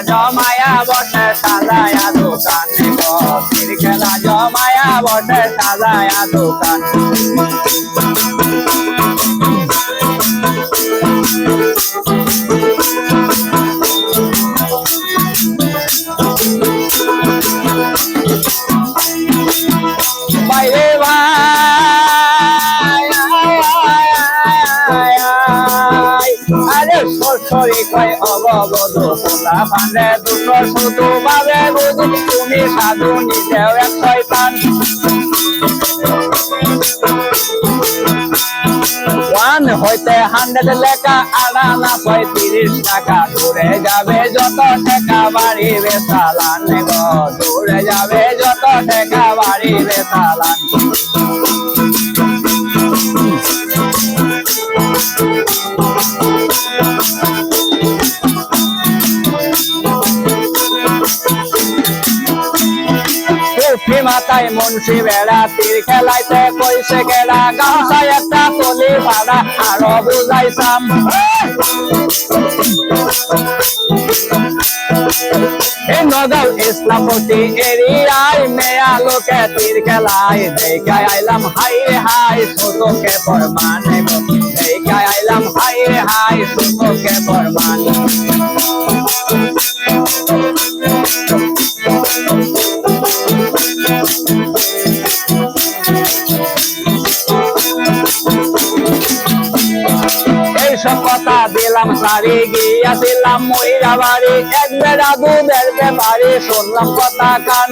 জমায়া বসে সাজায়া দোকান গো তীর খেলা জমায়া বসে সাজায়া দোকান বাইরে ভাই আরে সরসরি কয় অববধ পোলা পান্ডে দুটো শুধু ভাবে বুঝু তুমি সাধু নিজেও এক শয়তান ওয়ান হইতে 100 লেখা আড়ানা 35 টাকা দূরে যাবে যত টাকা বাড়িবে চালান গো দূরে যাবে যত টাকা বাড়িবে চালান মাথায় মুন্সি বেড়া তীর খেলাইতে কইছে কেডা গামছায় একটা তলি ভাড়া আরো বুঝাইছাম নগাঁও ইসলামপতি এরিয়ায় মেয়া লোকে তীর খেলায় দেখায় আইলাম হাই রে হাই সুতোকে প্রমাণ দেখায় আইলাম হাই রে হাই সুতোকে প্রমাণ এইসব কথা দিলাম সারি গিয়াছিলাম মহিলা বাড়ি এক বেড়া দুধের ব্যাপারে শুনলাম কথা কান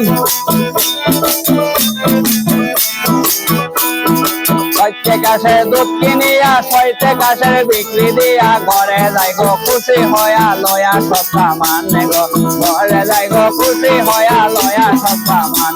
ছয়তে কাছে দুধ কিনিয়া ছয়তে কাছের বিক্রি দিয়া ঘরে যাই গো খুশি হইয়া লয়া সব সামান গো ঘরে যাই গো খুশি হইয়া লয়া সব সামান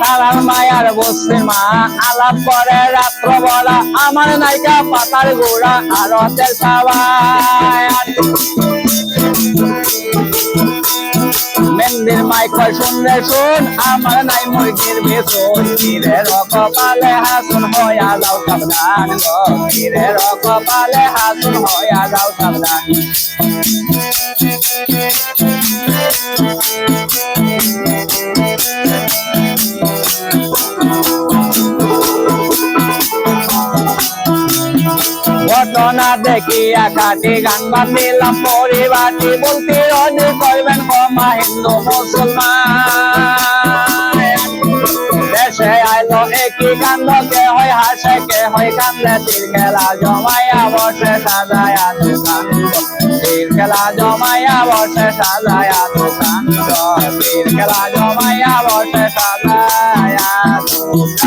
তারার মায়ার বসে মা আলাপ করে রাত্র বলা আমার নায়িকা পাতার গোড়া আর তেল সবাই মেন্দির মাইকল শুনলে শুন আমার নাই মুরগির বেতন তীরের কপালে হাসুন হইয়া যাও সাবধান গো তীরের কপালে হাসুন হইয়া যাও সাবধান ঘটনা দেখিয়া কাটি গান বাঁধিলাম পরিবারটি বলতে রোজে করবেন ক্ষমা হিন্দু মুসলমান দেশে আইলো একই কান্দ কে হয় হাসে কে হয় কান্দে তীর খেলা জমাইয়া বসে সাজায়া দোকান তীর খেলা জমাইয়া বসে সাজায়া দোকান তীর খেলা জমাইয়া বসে সাজায়া দোকান